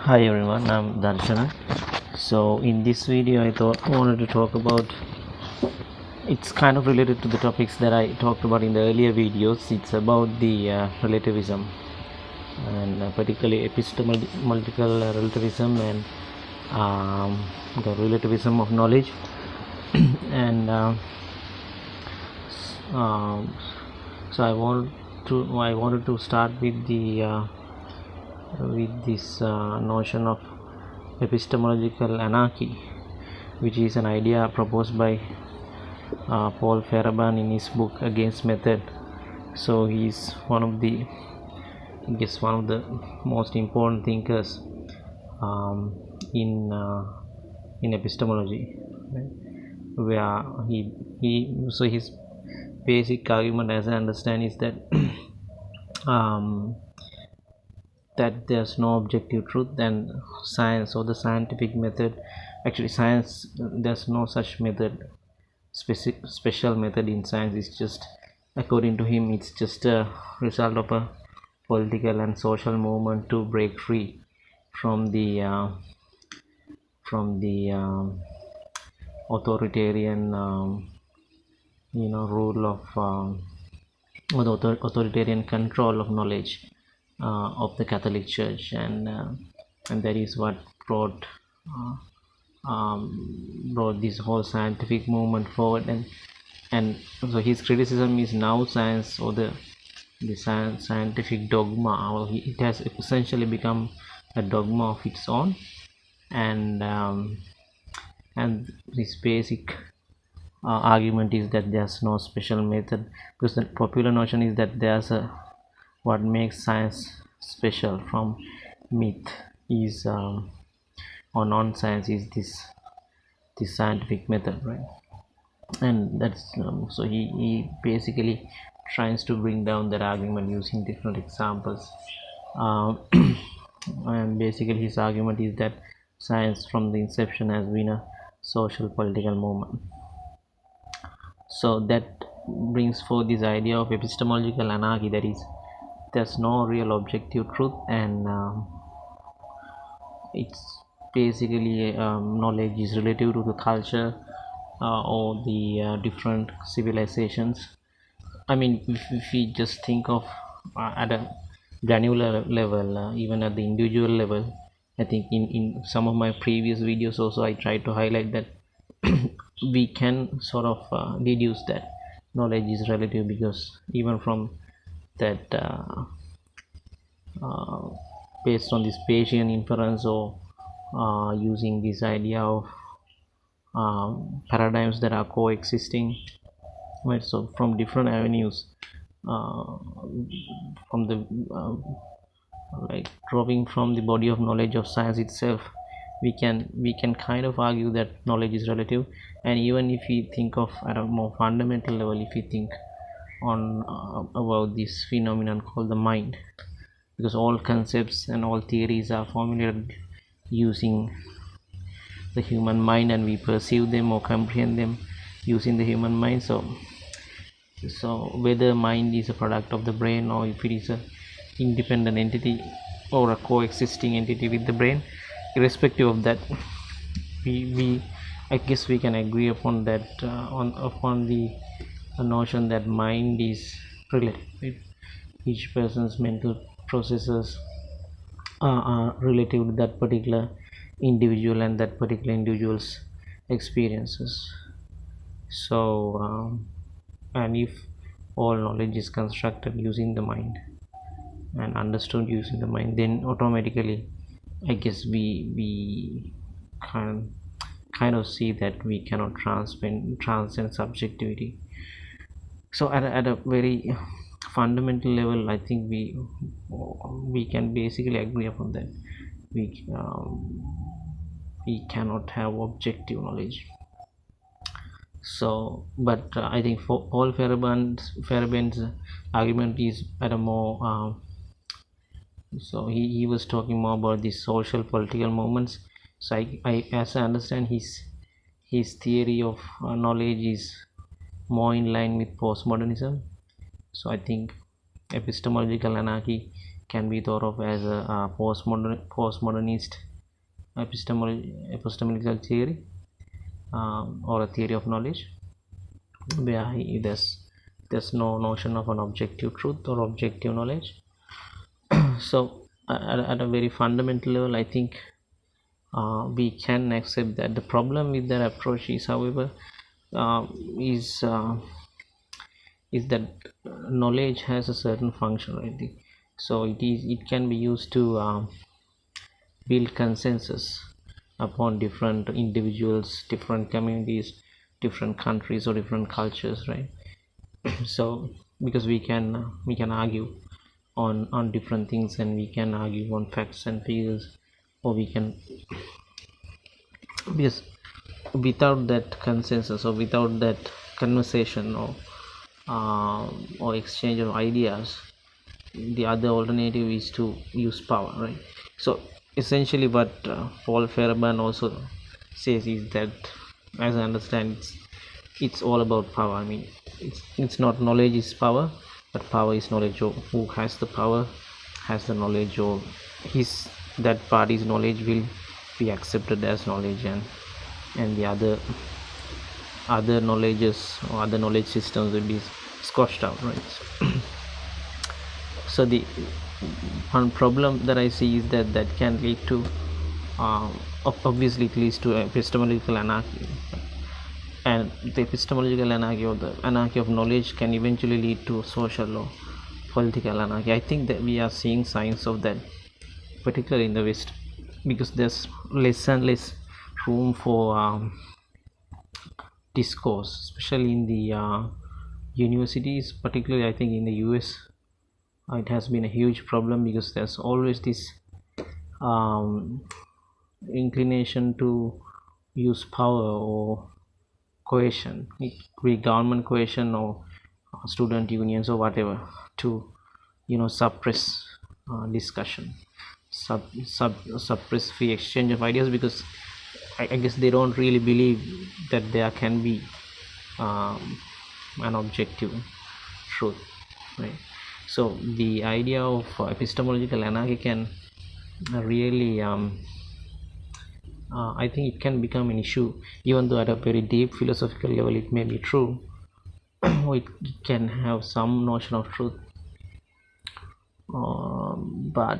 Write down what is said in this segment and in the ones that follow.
Hi everyone, I'm Darshana. So in this video I wanted to talk about, it's kind of related to the topics that I talked about in the earlier videos. It's about the relativism, and particularly epistemological relativism, and the relativism of knowledge. and um, so I wanted to start with this notion of epistemological anarchy, which is an idea proposed by Paul Fayerabend in his book Against Method. So he's one of the most important thinkers um, in uh, in epistemology, right? Where his basic argument, as I understand, is that um, that there's no objective truth, and science or the scientific method, actually science, there's no such method, special method in science. Is just, according to him, it's just a result of a political and social movement to break free from the authoritarian rule of or the authoritarian control of knowledge of the Catholic Church, and that is what brought this whole scientific movement forward. And so his criticism is now science, or the scientific dogma, or it has essentially become a dogma of its own. And this basic argument is that there's no special method, because the popular notion is that there's a, what makes science special from myth is or non-science is this scientific method, right? And that's so he basically tries to bring down that argument using different examples. uh, and basically his argument is that science from the inception has been a social political movement. So that brings forth this idea of epistemological anarchy, that is, there's no real objective truth, and it's basically knowledge is relative to the culture or the different civilizations. I mean, if we just think of at a granular level, even at the individual level, I think in some of my previous videos also I tried to highlight that we can sort of deduce that knowledge is relative, because even from that uh, based on this Bayesian inference, or using this idea of paradigms that are coexisting, right? So from different avenues, uh, from the like drawing from the body of knowledge of science itself, we can kind of argue that knowledge is relative. And even if we think of at a more fundamental level, if we think on about this phenomenon called the mind, because all concepts and all theories are formulated using the human mind, and we perceive them or comprehend them using the human mind. So whether mind is a product of the brain, or if it is a independent entity or a coexisting entity with the brain, irrespective of that, we I guess we can agree upon that, on upon the notion that mind is relative, right? Each person's mental processes are relative to that particular individual and that particular individual's experiences. So and if all knowledge is constructed using the mind and understood using the mind, then automatically I guess we can kind of see that we cannot transcend subjectivity. So at a very fundamental level, I think we can basically agree upon that we cannot have objective knowledge. So but I think for Paul Fayerabend's argument is at a more so he was talking more about the social political movements. So I as I understand, his theory of knowledge is more in line with postmodernism. So I think epistemological anarchy can be thought of as a postmodernist epistemological theory, or a theory of knowledge, where there's no notion of an objective truth or objective knowledge. So at a very fundamental level, I think we can accept that. The problem with that approach is, however, uh, is uh, is that knowledge has a certain function, right? So it can be used to build consensus upon different individuals, different communities, different countries, or different cultures, right? So because we can argue on different things, and we can argue on facts and figures, or we can, because without that consensus, or without that conversation, or exchange of ideas, the other alternative is to use power, right? So essentially what Paul Fayerabend also says is that, as I understand, it's all about power. I mean, it's not knowledge is power, but power is knowledge. Or who has the power has the knowledge, or his that party's knowledge will be accepted as knowledge, and the other knowledges or other knowledge systems will be squashed out, right? So the one problem that I see is that can lead to, obviously it leads to epistemological anarchy, and the epistemological anarchy, or the anarchy of knowledge, can eventually lead to social or political anarchy. I think that we are seeing signs of that, particularly in the West, because there's less and less room for discourse, especially in the universities, particularly I think in the US. It has been a huge problem, because there's always this um, inclination to use power or coercion, it could be government coercion or student unions or whatever, to suppress discussion, suppress free exchange of ideas, because I guess they don't really believe that there can be an objective truth, right? So the idea of epistemological anarchy can really I think it can become an issue, even though at a very deep philosophical level it may be true. It can have some notion of truth, but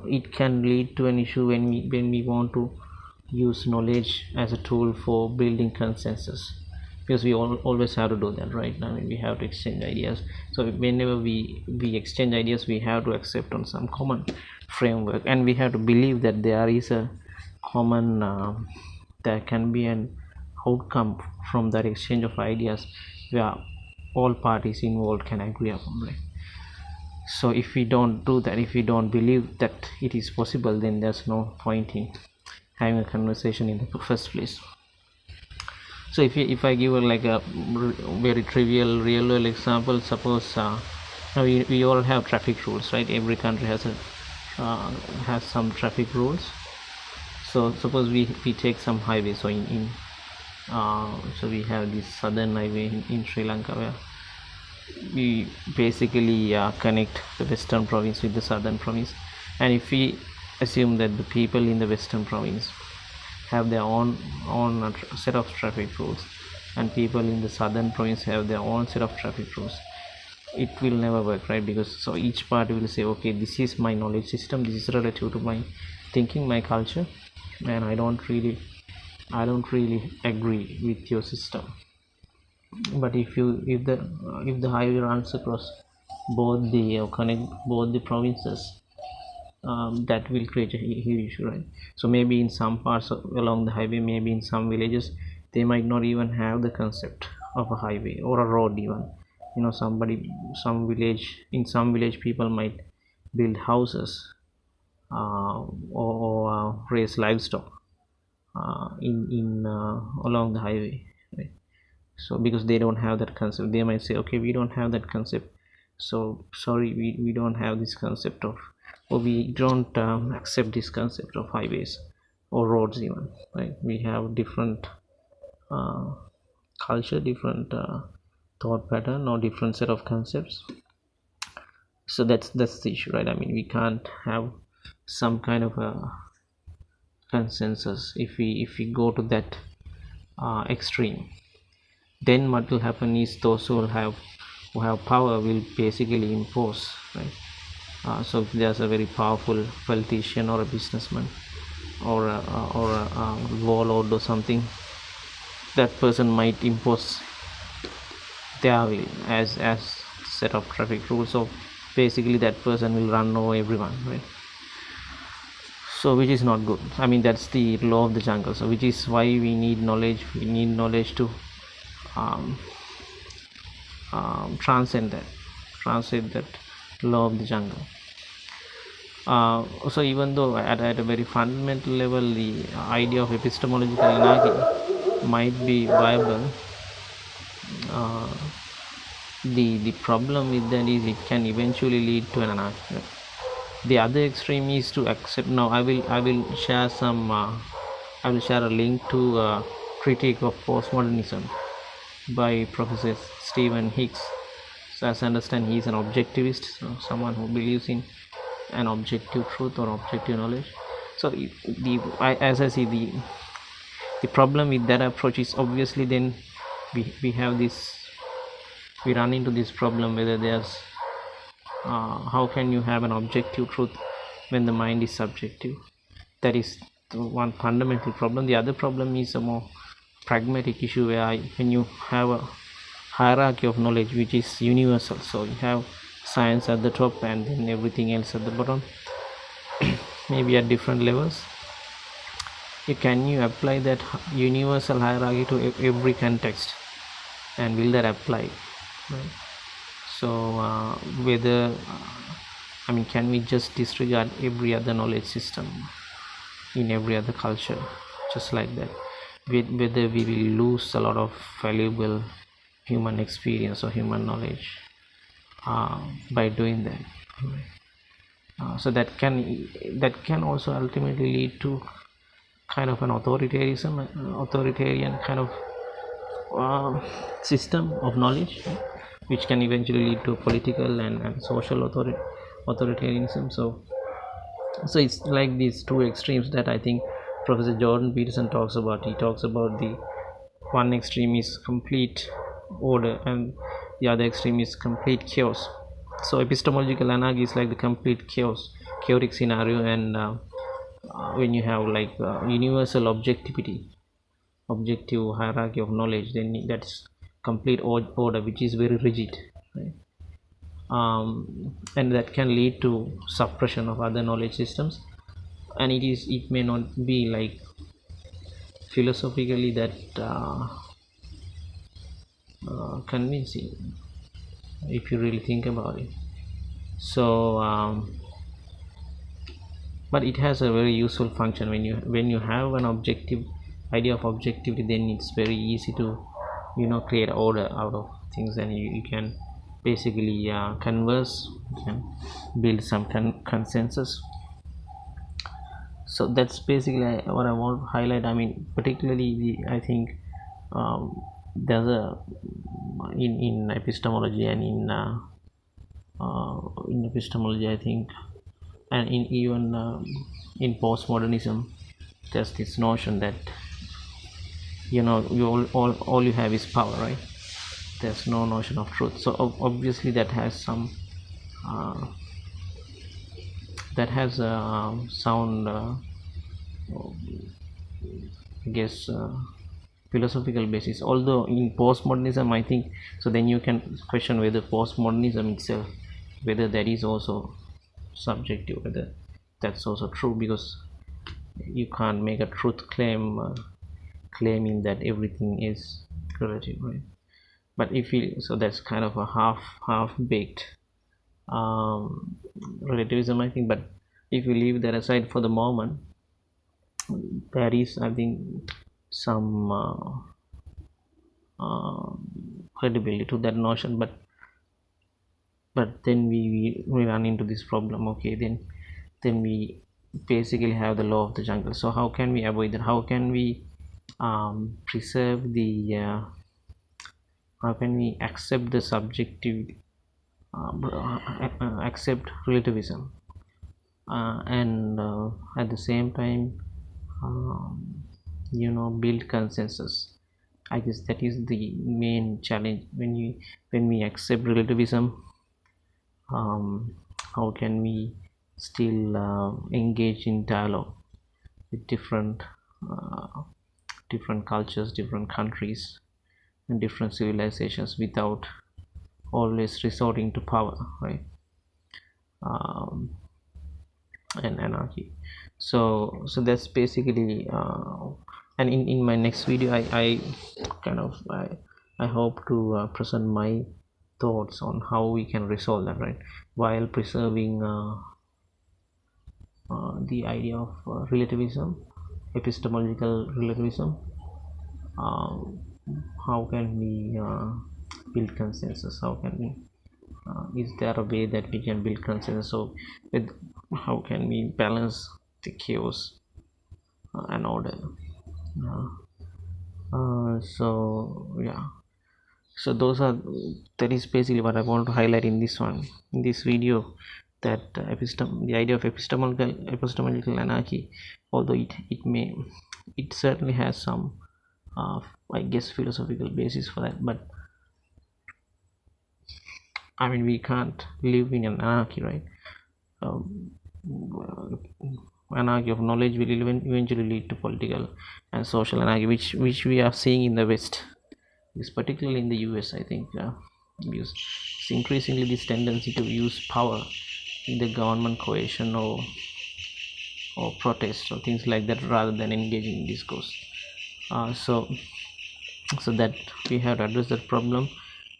it can lead to an issue when we want to use knowledge as a tool for building consensus, because we always have to do that, right? I mean, we have to exchange ideas. So whenever we exchange ideas, we have to accept on some common framework, and we have to believe that there is a common there can be an outcome from that exchange of ideas, where all parties involved can agree upon, right? So if we don't do that, if we don't believe that it is possible, then there's no point in having a conversation in the first place. So if I give a very trivial real world example, suppose we all have traffic rules, right? Every country has some traffic rules. So suppose we take some highway. So so we have this southern highway in Sri Lanka, where we basically connect the western province with the southern province. And if we assume that the people in the western province have their own set of traffic rules, and people in the southern province have their own set of traffic rules, it will never work, right? Because so each party will say, okay, this is my knowledge system, this is relative to my thinking, my culture, and I don't really agree with your system. But if the highway runs across both the connect both the provinces, that will create a huge issue, right? So maybe in some parts along the highway, maybe in some villages, they might not even have the concept of a highway or a road even. Some village people might build houses, or raise livestock in along the highway, right? So because they don't have that concept, they might say, okay, we don't have that concept, so sorry, we don't have this concept of, or we don't accept this concept of highways or roads even, right? We have different uh, culture, different thought pattern, or different set of concepts. So that's the issue, right? I mean, we can't have some kind of a consensus if we go to that extreme. Then what will happen is those who have power will basically impose, right? So if there's a very powerful politician or a businessman or a warlord or something, that person might impose their will as set of traffic rules. So basically that person will run over everyone, right? So which is not good. I mean, that's the law of the jungle. So which is why we need knowledge. We need knowledge to um, transcend that law of the jungle. So even though at a very fundamental level the idea of epistemological anarchy might be viable, uh, the problem with that is it can eventually lead to an anarchy. The other extreme is to accept. Now I will share I will share a link to a critique of postmodernism by Professor Stephen Hicks. So as I understand, he is an objectivist, so someone who believes in an objective truth or objective knowledge. So as I see, the problem with that approach is obviously then we have this, we run into this problem whether there's how can you have an objective truth when the mind is subjective? That is the one fundamental problem. The other problem is a more pragmatic issue where when you have a hierarchy of knowledge which is universal, so you have science at the top and then everything else at the bottom, maybe at different levels. Can you apply that universal hierarchy to every context, and will that apply, right? So whether I mean, can we just disregard every other knowledge system in every other culture just like that? Whether we will lose a lot of valuable human experience or human knowledge by doing that, so that can also ultimately lead to kind of an authoritarian kind of system of knowledge, which can eventually lead to political and social authoritarianism. So it's like these two extremes that I think Professor Jordan Peterson talks about. He talks about the one extreme is complete order and the other extreme is complete chaos. So epistemological anarchy is like the complete chaotic scenario, and when you have like universal objective hierarchy of knowledge, then that's complete order which is very rigid, right? And that can lead to suppression of other knowledge systems, and it may not be like philosophically that convincing if you really think about it. So but it has a very useful function. When you have an objective idea of objectivity, then it's very easy to create order out of things, and you can basically converse, you can build some consensus. So that's basically what I want to highlight. I mean, particularly I think there's a in epistemology and in epistemology I think, and in even in postmodernism, there's this notion that all you have is power, right? There's no notion of truth. So obviously that has some that has a sound I guess philosophical basis, although in postmodernism I think, so then you can question whether postmodernism itself, whether that is also subjective, whether that's also true, because you can't make a truth claiming that everything is relative, right? But if you, so that's kind of a half baked relativism I think. But if you leave that aside for the moment, there is I think some credibility to that notion. But then we run into this problem. Okay, then we basically have the law of the jungle. So how can we avoid that? How can we preserve the how can we accept the subjectivity accept relativism, and at the same time, um, build consensus. I guess that is the main challenge when we accept relativism. um, how can we still engage in dialogue with uh, different cultures, different countries, and different civilizations without always resorting to power, right? um, and anarchy. So that's basically, and in my next video, I kind of I hope to present my thoughts on how we can resolve that, right, while preserving the idea of relativism, epistemological relativism. um, how can we build consensus? How can we is there a way that we can build consensus? So with how can we balance the chaos and order? uh, so yeah, so that is basically what I want to highlight in this video, that the idea of epistemological anarchy, although it certainly has some I guess philosophical basis for that, but I mean, we can't live in an anarchy, right? um, Anarchy of knowledge will eventually lead to political and social anarchy, which we are seeing in the West, is particularly in the US. I think because it's increasingly this tendency to use power in the government coercion or protest or things like that, rather than engaging in discourse. So that we have to address that problem.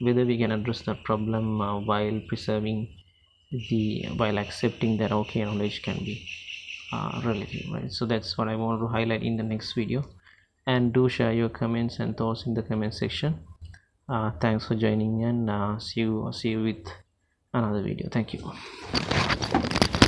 Whether we can address that problem while preserving while accepting that okay, knowledge can be relative, right? So that's what I want to highlight in the next video. And do share your comments and thoughts in the comment section. Thanks for joining, and see you with another video. Thank you.